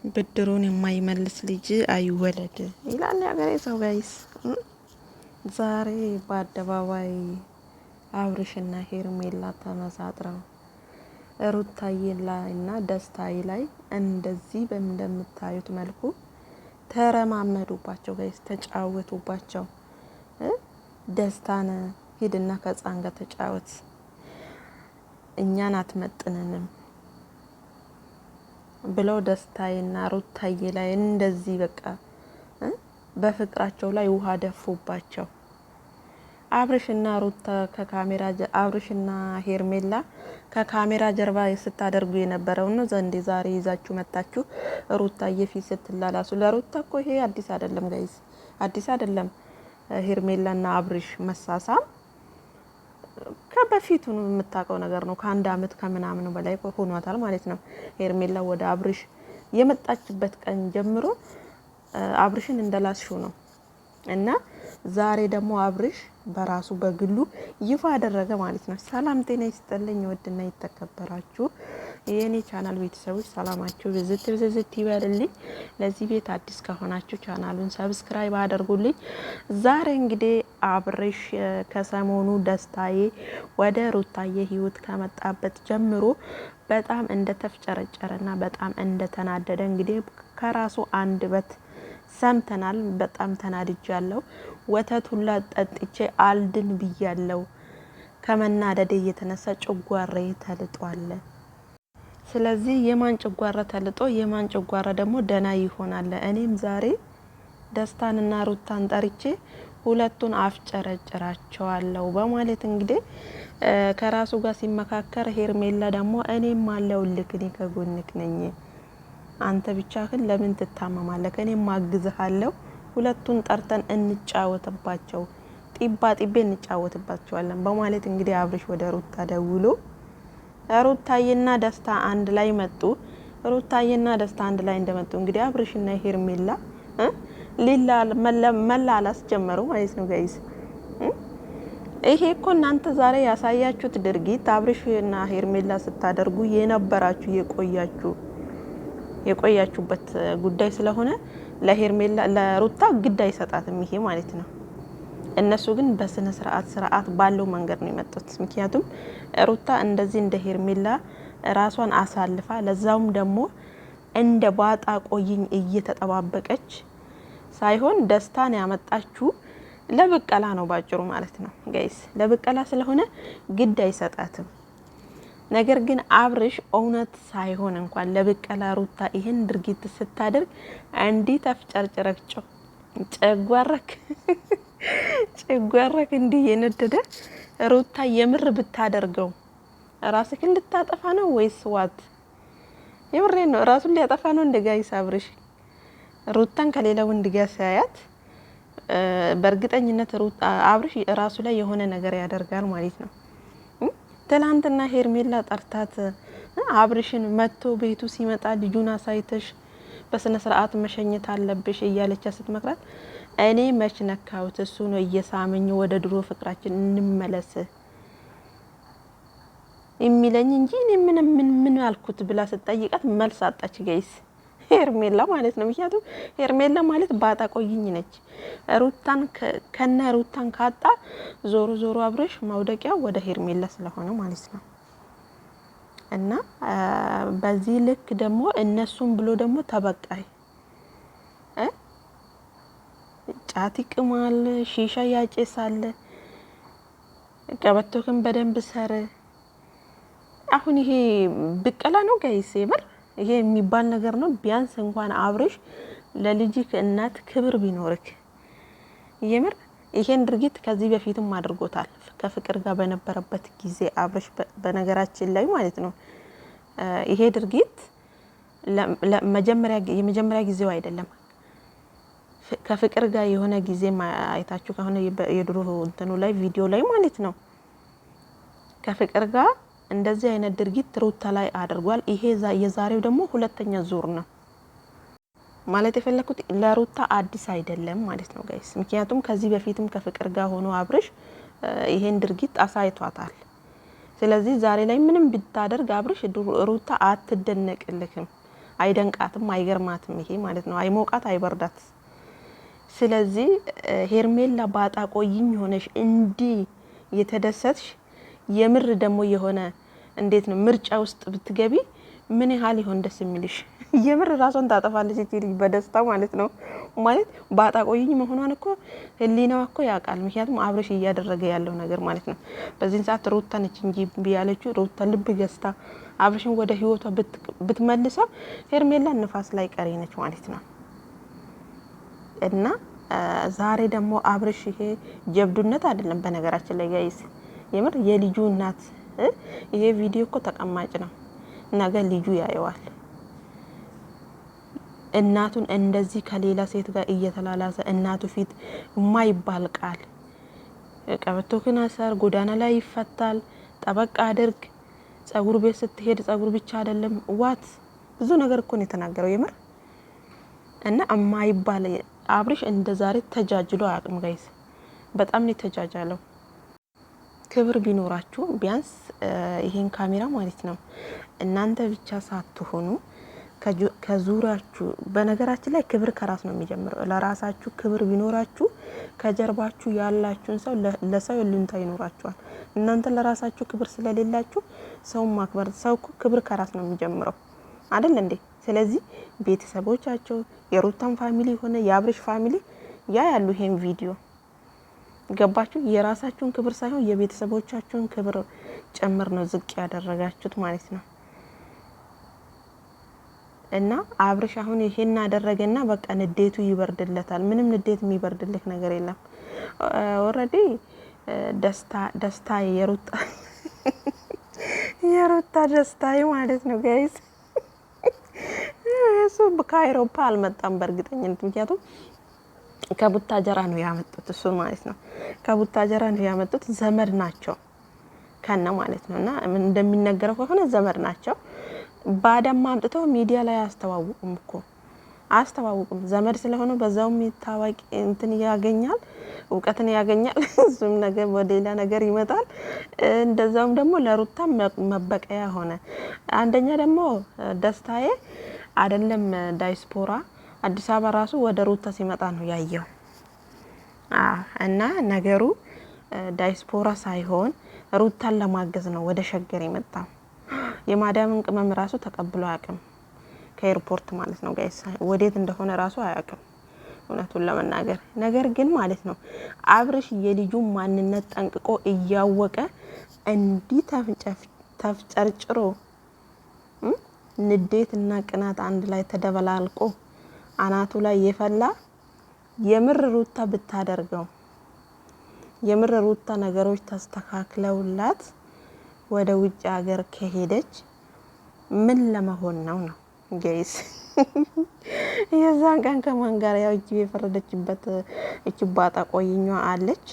ብድሩን የማይመልስ ልጅ አይወለድ ይላል ያገሬ ሰው። ጋይስ ዛሬ በአደባባይ አብርሽና ሄርሜላ ተመሳጥረው ሩታዬ ላይ እና ደስታዬ ላይ እንደዚህ እንደምታዩት መልኩ ተረማመዱባቸው። ጋይስ ተጫወቱባቸው። ደስታን ሂድና ከጻን ጋር ተጫወት፣ እኛን አትመጥነንም ብለው ደስታዬና ሩታዬ ላይ እንደዚህ በቃ በፍቅራቸው ላይ ውሃ ደፉባቸው። አብርሽና ሩታ አብርሽና ሄርሜላ ከካሜራ ጀርባ ስታደርጉ የነበረው ነው ዘንዴ ዛሬ ይዛችሁ መጣችሁ ሩታዬ ፊት ስትላላሱ። ለሩታ እኮ ይሄ አዲስ አይደለም ጋይስ፣ አዲስ አይደለም። ሄርሜላና አብርሽ መሳሳም ከበፊቱ ነው የምታውቀው ነገር ነው። ከአንድ አመት ከምናምን በላይ ሆኗታል ማለት ነው። ሄርሜላ ወደ አብርሽ የመጣችበት ቀን ጀምሮ አብርሽን እንደላስሹ ነው እና ዛሬ ደግሞ አብርሽ በራሱ በግሉ ይፋ አደረገ ማለት ነው። ሰላም ጤና ይስጥልኝ ወድና ይተከበራችሁ የኔ ቻናል ቤተሰቦች ሰላማችሁ ብዝት ይበልልኝ። ለዚህ ቤት አዲስ ከሆናችሁ ቻናሉን ሰብስክራይብ አድርጉልኝ። ዛሬ እንግዲህ አብርሽ ከሰሞኑ ደስታዬ ወደ ሩታዬ ህይወት ከመጣበት ጀምሮ በጣም እንደተፍጨረጨረና በጣም እንደተናደደ እንግዲህ ከራሱ አንደበት ሰምተናል። በጣም ተናድጃለሁ። ወተት ሁላ ጠጥቼ አልድን ብያለሁ። ከመናደዴ የተነሳ ጨጓራዬ ተልጧል። ስለዚህ የማን ጨጓራ ተልጦ የማን ጨጓራ ደግሞ ደና ይሆናል። እኔም ዛሬ ደስታንና ሩታን ጠርቼ ሁለቱን አፍጨረጭራቸዋለሁ በማለት እንግዲህ ከራሱ ጋር ሲመካከር፣ ሄርሜላ ደግሞ እኔም አለውልክ እኔ ከጎንክ ነኝ፣ አንተ ብቻ ግን ለምን ትታመማለህ? እኔም ማግዝሃለሁ፣ ሁለቱን ጠርተን እንጫወትባቸው፣ ጢባ ጢቤ እንጫወትባቸዋለን በማለት እንግዲህ አብርሽ ወደ ሩታ ደውሎ ሩታዬና ደስታ አንድ ላይ መጡ። ሩታዬና ደስታ አንድ ላይ እንደመጡ እንግዲህ አብርሽና ሄርሜላ መላላስ ጀመሩ ማለት ነው ጋይስ። ይሄ እኮ እናንተ ዛሬ ያሳያችሁት ድርጊት አብርሽና ሄርሜላ ስታደርጉ የነበራችሁ የቆያችሁበት ጉዳይ ስለሆነ ለሄርሜላ ለሩታ ግድ አይሰጣትም ይሄ ማለት ነው። እነሱ ግን በስነ ስርዓት ባለው መንገድ ነው የመጡት። ምክንያቱም ሩታ እንደዚህ እንደ ሄርሜላ ራሷን አሳልፋ ለዛውም ደግሞ እንደ ባጣ ቆይኝ እየተጠባበቀች ሳይሆን ደስታን ያመጣችሁ ለብቀላ ነው ባጭሩ ማለት ነው ጋይስ። ለብቀላ ስለሆነ ግድ አይሰጣትም። ነገር ግን አብርሽ እውነት ሳይሆን እንኳን ለብቀላ ሩታ ይሄን ድርጊት ስታደርግ እንዲህ ተፍጨርጭረቸው ጨጓራክ እንዲህ የነደደ ሩታ የምር ብታደርገው ራስክ እንድታጠፋ ነው ወይስ ዋት? የምሬ ነው ራሱን ሊያጠፋ ነው እንደ ጋይስ አብርሽ ሩታን ከሌላ ወንድ ጋር ሲያያት በእርግጠኝነት አብርሽ ራሱ ላይ የሆነ ነገር ያደርጋል ማለት ነው። ትላንትና ሄርሜላ ጠርታት አብርሽን መጥቶ ቤቱ ሲመጣ ልጁን አሳይተሽ በስነ ስርዓት መሸኘት አለብሽ እያለች ስትመክራት እኔ መች ነካውት እሱ ነው እየሳመኝ ወደ ድሮ ፍቅራችን እንመለስ የሚለኝ እንጂ እኔ ምን አልኩት ብላ ስትጠይቃት መልስ አጣች ጋይስ። ሄርሜላ ማለት ነው። ምክንያቱም ሄርሜላ ማለት ባጣ ቆይኝ ነች። ሩታን ካጣ ዞሮ አብርሽ ማውደቂያ ወደ ሄርሜላ ስለሆነ ማለት ነው። እና በዚህ ልክ ደግሞ እነሱን ብሎ ደግሞ ተበቃይ ጫት ይቅማል፣ ሺሻ ያጨሳል፣ ቀበቶክን በደንብ ሰር። አሁን ይሄ ብቀላ ነው ጋይስ የምር ይሄ የሚባል ነገር ነው? ቢያንስ እንኳን አብርሽ ለልጅክ እናት ክብር ቢኖርክ የምር ይሄን ድርጊት ከዚህ በፊትም አድርጎታል። ከፍቅር ጋር በነበረበት ጊዜ አብርሽ በነገራችን ላይ ማለት ነው ይሄ ድርጊት የመጀመሪያ ጊዜው አይደለም። ከፍቅር ጋር የሆነ ጊዜ አይታችሁ ከሆነ የድሮ እንትኑ ላይ ቪዲዮ ላይ ማለት ነው ከፍቅር ጋር እንደዚህ አይነት ድርጊት ሩታ ላይ አድርጓል። ይሄ የዛሬው ደግሞ ሁለተኛ ዙር ነው ማለት የፈለኩት ለሩታ አዲስ አይደለም ማለት ነው ጋይስ። ምክንያቱም ከዚህ በፊትም ከፍቅር ጋር ሆኖ አብርሽ ይሄን ድርጊት አሳይቷታል። ስለዚህ ዛሬ ላይ ምንም ብታደርግ አብርሽ ሩታ አትደነቅልክም። አይደንቃትም፣ አይገርማትም ይሄ ማለት ነው። አይሞቃት፣ አይበርዳት። ስለዚህ ሄርሜላ ባጣ ቆይኝ ሆነሽ እንዲ የተደሰትሽ የምር ደግሞ የሆነ እንዴት ነው ምርጫ ውስጥ ብትገቢ ምን ያህል ይሆን ደስ የሚልሽ? የምር ራሷን ታጠፋለች እቺ ልጅ በደስታ ማለት ነው። ማለት ባጣ ቆይኝ መሆኗን እኮ ህሊናዋ እኮ ያውቃል። ምክንያቱም አብረሽ እያደረገ ያለው ነገር ማለት ነው። በዚህን ሰዓት ሩታ ነች እንጂ ቢያለችው ሩታ ልብ ገዝታ አብረሽን ወደ ህይወቷ ብትመልሰው ሄርሜላ ንፋስ ላይ ቀሪ ነች ማለት ነው። እና ዛሬ ደግሞ አብረሽ ይሄ ጀብዱነት አይደለም በነገራችን ላይ ጋይስ፣ የምር የልጁ እናት ይሄ ቪዲዮ እኮ ተቀማጭ ነው። ነገ ልጁ ያየዋል። እናቱን እንደዚህ ከሌላ ሴት ጋር እየተላላሰ እናቱ ፊት የማይባል ቃል ቀበቶክን አሰር፣ ጎዳና ላይ ይፈታል፣ ጠበቃ አድርግ፣ ጸጉር ቤት ስትሄድ ጸጉር ብቻ አይደለም ዋት ብዙ ነገር እኮ ነው የተናገረው የምር። እና የማይባል አብርሽ እንደ ዛሬ ተጃጅሎ አያውቅም ጋይስ። በጣም ነው ተጃጃለው። ክብር ቢኖራችሁ ቢያንስ ይሄን ካሜራ ማለት ነው እናንተ ብቻ ሳትሆኑ ከዙሪያችሁ። በነገራችን ላይ ክብር ከራስ ነው የሚጀምረው። ለራሳችሁ ክብር ቢኖራችሁ ከጀርባችሁ ያላችሁን ሰው ለሰው ልንታ ይኖራችኋል። እናንተ ለራሳችሁ ክብር ስለሌላችሁ ሰው ማክበር ሰው ክብር ከራስ ነው የሚጀምረው አይደል እንዴ? ስለዚህ ቤተሰቦቻቸው የሩታን ፋሚሊ ሆነ የአብርሽ ፋሚሊ ያያሉ ይሄን ቪዲዮ። ገባችሁ? የራሳችሁን ክብር ሳይሆን የቤተሰቦቻችሁን ክብር ጨምር ነው ዝቅ ያደረጋችሁት ማለት ነው። እና አብርሽ አሁን ይሄን አደረገና በቃ ንዴቱ ይበርድለታል። ምንም ንዴት የሚበርድልህ ነገር የለም። ኦሬዲ ደስታ የሩታ ደስታ ማለት ነው ጋይስ። እሱ ከአውሮፓ አልመጣም በእርግጠኝነት፣ ምክንያቱም ከቡታጀራ ነው ያመጡት እሱ ማለት ነው። ከቡታጀራ ነው ያመጡት፣ ዘመድ ናቸው ከነ ማለት ነው። እና እንደሚነገረው ከሆነ ዘመድ ናቸው። ባዳማ አምጥተው ሚዲያ ላይ አስተዋውቁም ዘመድ ስለሆነ በዛው ታዋቂ እንትን ያገኛል፣ እውቀትን ያገኛል። እሱም ነገር ወደሌላ ነገር ይመጣል። እንደዛውም ደግሞ ለሩታ መበቀያ ሆነ። አንደኛ ደግሞ ደስታዬ አይደለም ዳይስፖራ አዲስ አበባ ራሱ ወደ ሩታ ሲመጣ ነው ያየው። እና ነገሩ ዳይስፖራ ሳይሆን ሩታን ለማገዝ ነው ወደ ሸገር የመጣው። የማዳምን ቅመም ራሱ ተቀብሎ አያውቅም ከኤርፖርት ማለት ነው ጋይስ። ወዴት እንደሆነ ራሱ አያውቅም እውነቱን ለመናገር። ነገር ግን ማለት ነው አብርሽ የልጁ ማንነት ጠንቅቆ እያወቀ እንዲህ ተፍጨርጭሮ ንዴት እና ቅናት አንድ ላይ ተደበላልቆ አናቱ ላይ የፈላ የምር ሩታ ብታደርገው የምር ሩታ ነገሮች ተስተካክለውላት ወደ ውጭ ሀገር ከሄደች ምን ለመሆን ነው ጋይስ? የዛን ቀን ከማን ጋር ያው እጅ የፈረደችበት እቺ ባጣ ቆይኛ አለች።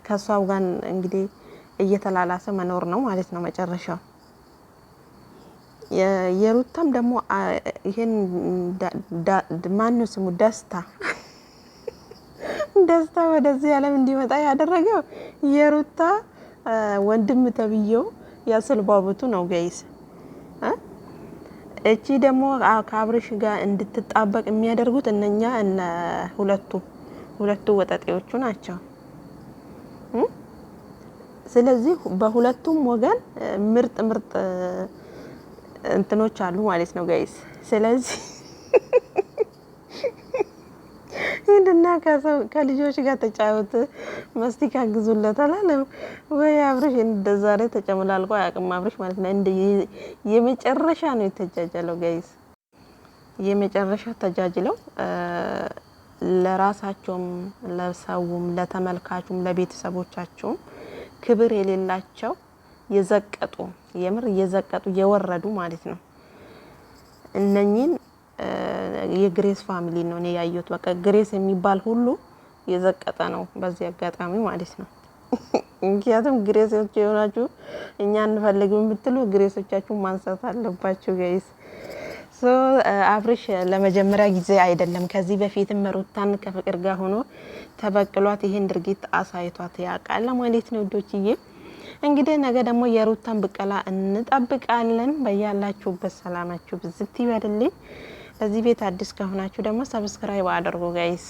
ከሷው ጋር እንግዲህ እየተላላሰ መኖር ነው ማለት ነው መጨረሻው። የሩታም ደግሞ ይሄን ማነው ስሙ ደስታ ወደዚህ ዓለም እንዲመጣ ያደረገው የሩታ ወንድም ተብዬው ያሰልባቡቱ ነው ጋይስ። እቺ ደግሞ ከአብርሽ ጋር እንድትጣበቅ የሚያደርጉት እነኛ እና ሁለቱ ወጣጤዎቹ ናቸው። ስለዚህ በሁለቱም ወገን ምርጥ እንትኖች አሉ ማለት ነው ጋይስ። ስለዚህ እንድና ከልጆች ጋር ተጫወት መስቲካ ግዙለት አላለም ወይ አብርሽ? እንደዛ ላይ ተጨመላልቆ አያውቅም አብርሽ ማለት ነው። እንደ የመጨረሻ ነው የተጃጀለው ጋይስ። የመጨረሻ ተጃጅለው ለራሳቸውም ለሰውም ለተመልካቹም ለቤተሰቦቻቸውም ክብር የሌላቸው የዘቀጡ የምር የዘቀጡ የወረዱ ማለት ነው። እነኚህን የግሬስ ፋሚሊ ነው እኔ ያየሁት። በቃ ግሬስ የሚባል ሁሉ የዘቀጠ ነው በዚህ አጋጣሚ ማለት ነው። ምክንያቱም ግሬሶች የሆናችሁ እኛ እንፈልግም ብትሉ ግሬሶቻችሁ ማንሳት አለባችሁ ጋይስ። አብርሽ ለመጀመሪያ ጊዜ አይደለም፣ ከዚህ በፊትም ሩታን ከፍቅር ጋር ሆኖ ተበቅሏት ይሄን ድርጊት አሳይቷት ያውቃል ማለት ነው ዶችዬ። እንግዲህ ነገ ደግሞ የሩታን ብቀላ እንጠብቃለን። በያላችሁበት ሰላማችሁ ብዝት ይበልልኝ። ለዚህ ቤት አዲስ ከሆናችሁ ደግሞ ሰብስክራይብ አድርጉ ጋይስ።